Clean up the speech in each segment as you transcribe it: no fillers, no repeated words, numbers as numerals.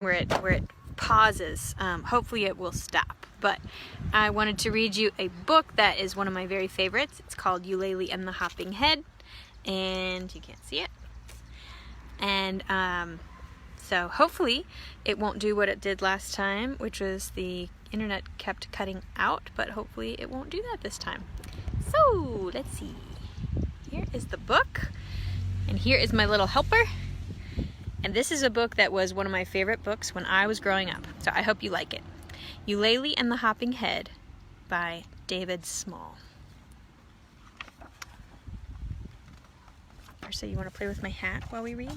where it pauses. Hopefully it will stop. But I wanted to read you a book that is one of my very favorites. It's called Eulalie and the Hopping Head, and you can't see it. And so hopefully it won't do what it did last time, which was the internet kept cutting out, but hopefully it won't do that this time. So let's see. Here is the book, and here is my little helper. And this is a book that was one of my favorite books when I was growing up, so I hope you like it. Eulalie and the Hopping Head by David Small. So you want to play with my hat while we read?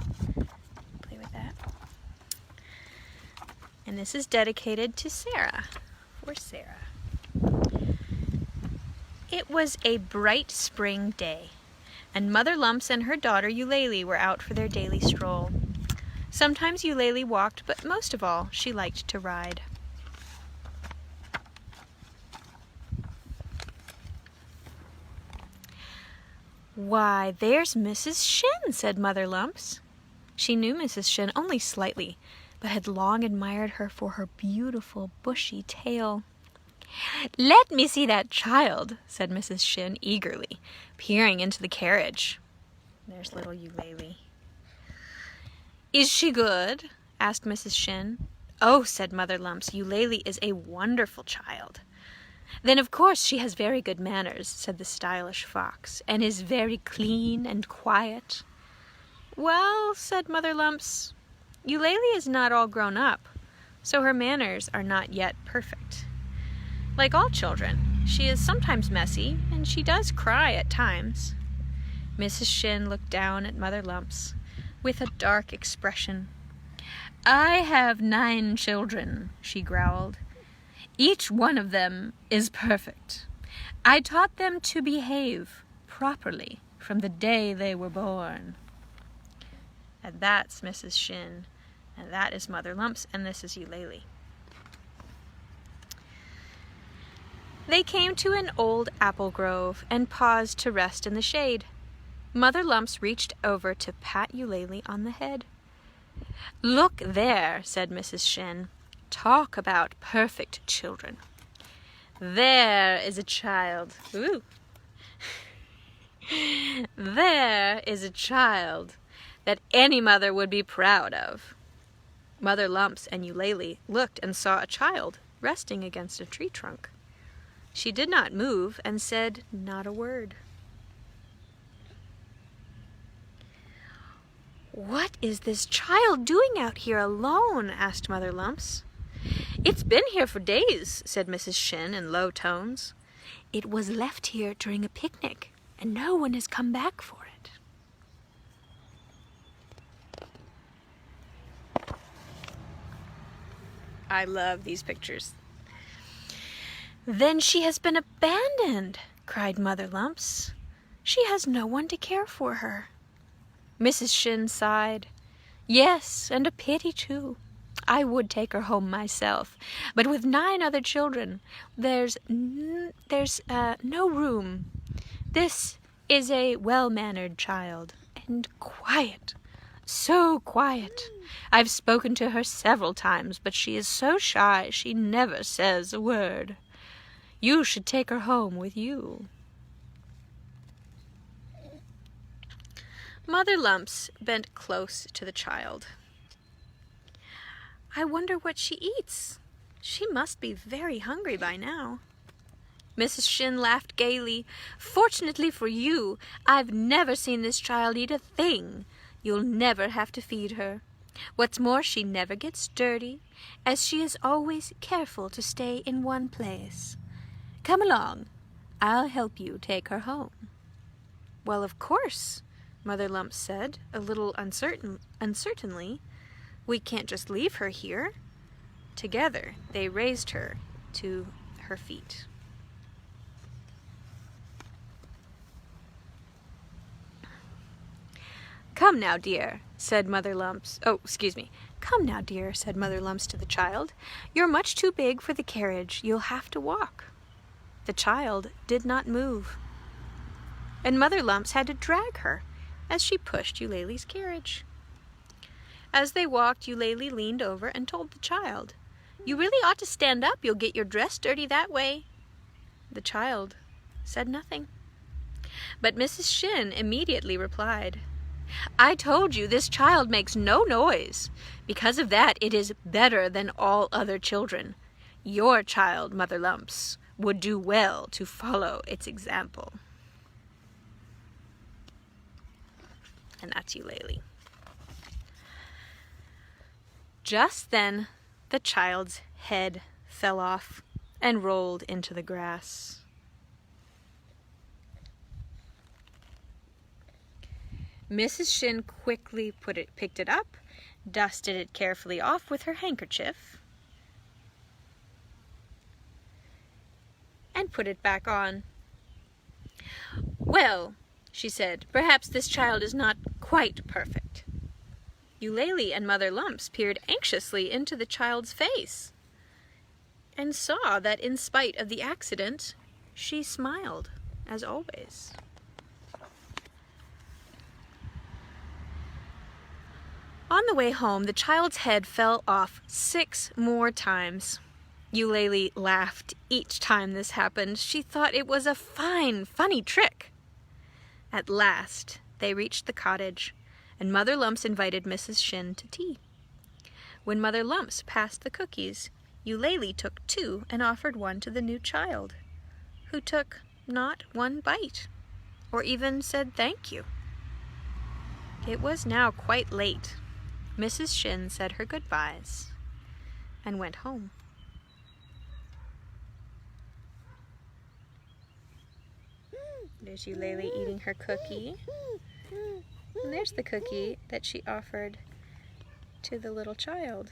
Play with that. And this is dedicated to Sarah, for Sarah. It was a bright spring day, and Mother Lumps and her daughter Eulalie were out for their daily stroll. Sometimes Eulalie walked, but most of all, she liked to ride. "Why, there's Mrs. Shin," said Mother Lumps. She knew Mrs. Shin only slightly, but had long admired her for her beautiful bushy tail. "Let me see that child," said Mrs. Shin eagerly, peering into the carriage. There's little Eulalie. "Is she good?" asked Mrs. Shin. "Oh," said Mother Lumps, "Eulalie is a wonderful child." "Then of course she has very good manners," said the stylish fox, "and is very clean and quiet." "Well," said Mother Lumps, "Eulalie is not all grown up, so her manners are not yet perfect. Like all children, she is sometimes messy, and she does cry at times." Mrs. Shin looked down at Mother Lumps with a dark expression. "I have 9 children," she growled. "Each one of them is perfect. I taught them to behave properly from the day they were born." And that's Mrs. Shin, and that is Mother Lumps, and this is Eulalie. They came to an old apple grove and paused to rest in the shade. Mother Lumps reached over to pat Eulalie on the head. "Look there," said Mrs. Shin. "Talk about perfect children. There is a child. Ooh. There is a child that any mother would be proud of." Mother Lumps and Eulalie looked and saw a child resting against a tree trunk. She did not move and said not a word. "What is this child doing out here alone?" asked Mother Lumps. "It's been here for days," said Mrs. Shin in low tones. "It was left here during a picnic, and no one has come back for it." I love these pictures. "Then she has been abandoned," cried Mother Lumps. "She has no one to care for her." Mrs. Shin sighed. "Yes, and a pity too. I would take her home myself, but with 9 other children, there's no room. This is a well-mannered child, and quiet, so quiet. I've spoken to her several times, but she is so shy she never says a word. You should take her home with you." Mother Lumps bent close to the child. "I wonder what she eats. She must be very hungry by now." Mrs. Shin laughed gaily. "Fortunately for you, I've never seen this child eat a thing. You'll never have to feed her. What's more, she never gets dirty, as she is always careful to stay in one place. Come along. I'll help you take her home." "Well, of course," Mother Lumps said, a little uncertainly. "We can't just leave her here." Together, they raised her to her feet. "Come now, dear," said Mother Lumps. "Come now, dear," said Mother Lumps to the child. "You're much too big for the carriage. You'll have to walk." The child did not move, and Mother Lumps had to drag her as she pushed Eulalie's carriage. As they walked, Eulalie leaned over and told the child, "You really ought to stand up. You'll get your dress dirty that way." The child said nothing. But Mrs. Shin immediately replied, "I told you this child makes no noise. Because of that, it is better than all other children. Your child, Mother Lumps, would do well to follow its example." And that's Eulalie. Just then, the child's head fell off and rolled into the grass. Mrs. Shin quickly picked it up, dusted it carefully off with her handkerchief, and put it back on. "Well," she said, "perhaps this child is not quite perfect." Eulalie and Mother Lumps peered anxiously into the child's face and saw that in spite of the accident, she smiled, as always. On the way home, the child's head fell off 6 more times. Eulalie laughed each time this happened. She thought it was a fine, funny trick. At last, they reached the cottage, and Mother Lumps invited Mrs. Shin to tea. When Mother Lumps passed the cookies, Eulalie took 2 and offered one to the new child, who took not one bite, or even said thank you. It was now quite late. Mrs. Shin said her goodbyes and went home. There's Eulalie eating her cookie. And there's the cookie that she offered to the little child.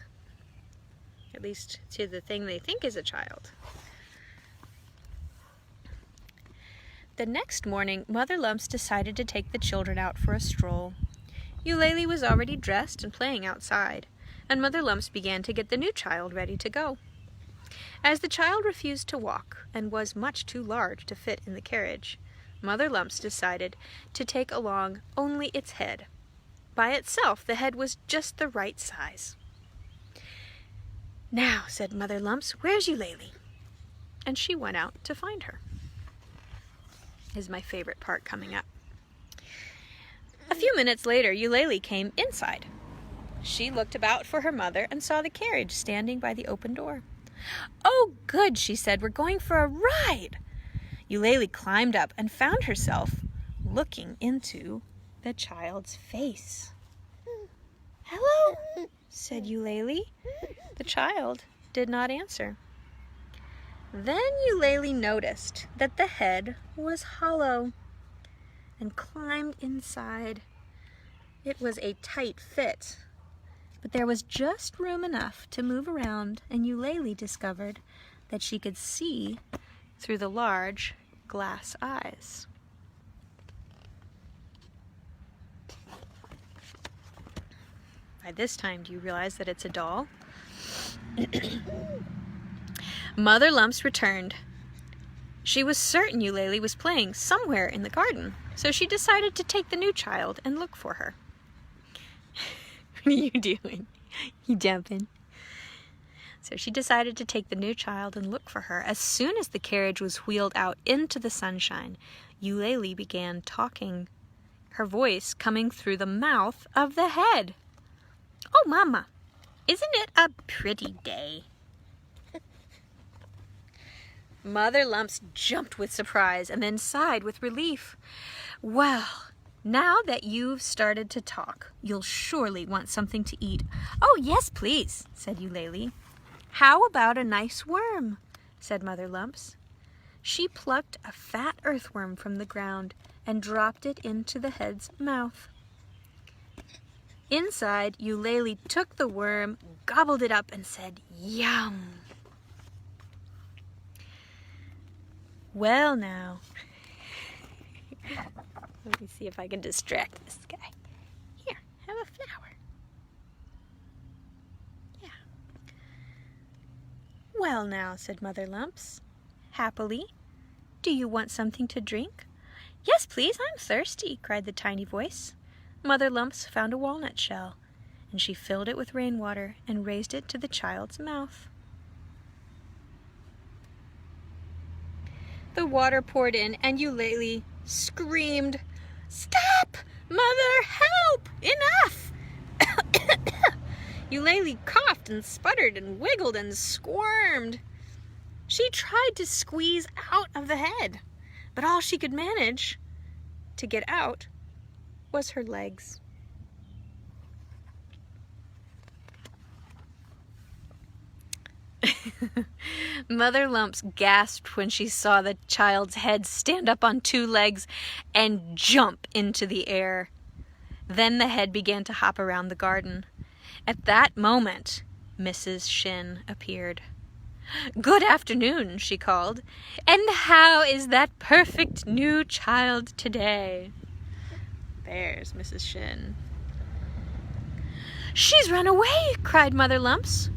At least to the thing they think is a child. The next morning, Mother Lumps decided to take the children out for a stroll. Eulalie was already dressed and playing outside, and Mother Lumps began to get the new child ready to go. As the child refused to walk and was much too large to fit in the carriage, Mother Lumps decided to take along only its head. By itself, the head was just the right size. "Now," said Mother Lumps, "where's Eulalie?" And she went out to find her. Is my favorite part coming up. A few minutes later, Eulalie came inside. She looked about for her mother and saw the carriage standing by the open door. "Oh, good," she said, "we're going for a ride." Eulalie climbed up and found herself looking into the child's face. "Hello," said Eulalie. The child did not answer. Then Eulalie noticed that the head was hollow and climbed inside. It was a tight fit, but there was just room enough to move around, and Eulalie discovered that she could see through the large glass eyes. By this time, do you realize that it's a doll? Mother Lumps returned. She was certain Eulalie was playing somewhere in the garden, so she decided to take the new child and look for her. What are you doing? You jumping? So she decided to take the new child and look for her. As soon as the carriage was wheeled out into the sunshine, Eulalie began talking, her voice coming through the mouth of the head. "Oh, Mama, isn't it a pretty day?" Mother Lumps jumped with surprise and then sighed with relief. "Well, now that you've started to talk, you'll surely want something to eat." "Oh, yes, please," said Eulalie. "How about a nice worm?" said Mother Lumps. She plucked a fat earthworm from the ground and dropped it into the head's mouth. Inside, Eulalie took the worm, gobbled it up, and said, "Yum." Well, now, let me see if I can distract this guy. Here, have a flower. Yeah. "Well, now," said Mother Lumps, happily, "do you want something to drink?" "Yes, please, I'm thirsty," cried the tiny voice. Mother Lumps found a walnut shell and she filled it with rainwater and raised it to the child's mouth. The water poured in, and Eulalie screamed, "Stop! Mother, help! Enough!" Eulalie coughed and sputtered and wiggled and squirmed. She tried to squeeze out of the head, but all she could manage to get out was her legs. Mother Lumps gasped when she saw the child's head stand up on two legs and jump into the air. Then the head began to hop around the garden. At that moment, Mrs. Shin appeared. "Good afternoon," she called. "And how is that perfect new child today?" There's Mrs. Shin. "She's run away!" cried Mother Lumps.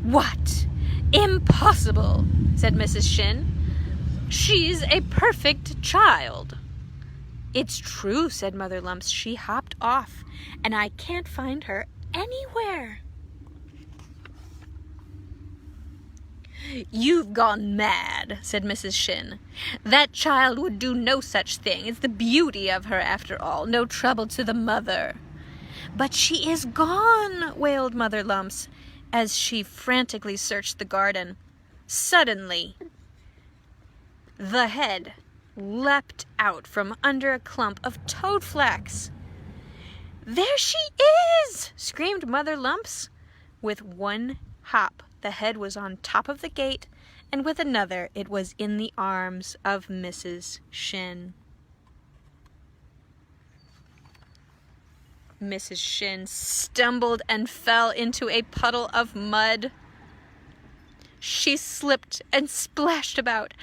"What? Impossible!" said Mrs. Shin. "She's a perfect child." "It's true," said Mother Lumps. "She hopped off, and I can't find her anywhere." "You've gone mad," said Mrs. Shin. "That child would do no such thing. It's the beauty of her, after all. No trouble to the mother." "But she is gone," wailed Mother Lumps, as she frantically searched the garden. Suddenly, the head leapt out from under a clump of toad flax. "There she is!" screamed Mother Lumps. With one hop, the head was on top of the gate, and with another, it was in the arms of Mrs. Shin. Mrs. Shin stumbled and fell into a puddle of mud. She slipped and splashed about,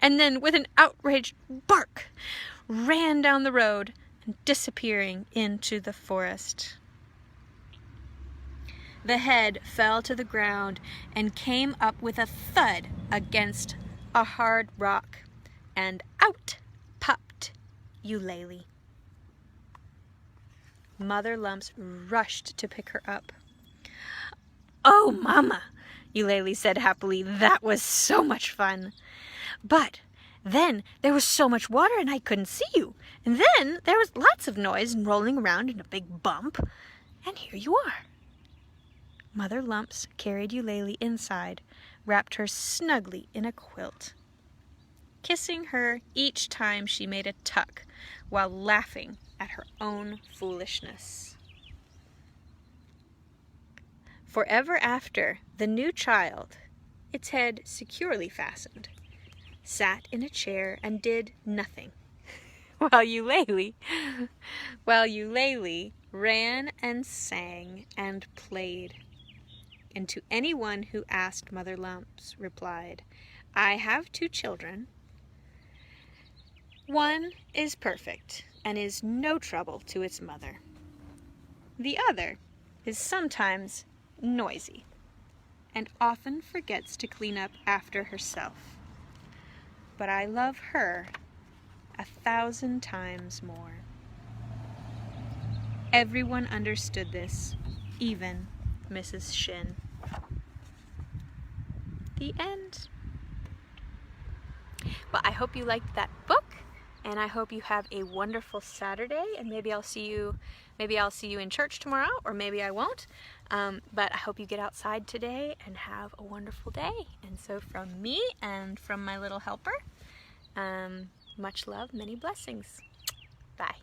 and then, with an outraged bark, ran down the road and disappearing into the forest. The head fell to the ground and came up with a thud against a hard rock, and out popped Eulalie. Mother Lumps rushed to pick her up. "Oh, Mama," Eulalie said happily, "that was so much fun. But then there was so much water and I couldn't see you. And then there was lots of noise and rolling around and a big bump. And here you are." Mother Lumps carried Eulalie inside, wrapped her snugly in a quilt, kissing her each time she made a tuck while laughing at her own foolishness. Forever after, the new child, its head securely fastened, sat in a chair and did nothing, while Eulalie ran and sang and played. And to anyone who asked, Mother Lumps replied, "I have two children. One is perfect and is no trouble to its mother. The other is sometimes noisy and often forgets to clean up after herself. But I love her 1,000 times more." Everyone understood this, even Mrs. Shin. The end. Well, I hope you liked that book, and I hope you have a wonderful Saturday, and maybe I'll see you in church tomorrow, or maybe I won't. But I hope you get outside today and have a wonderful day. And so from me and from my little helper, much love, many blessings. Bye.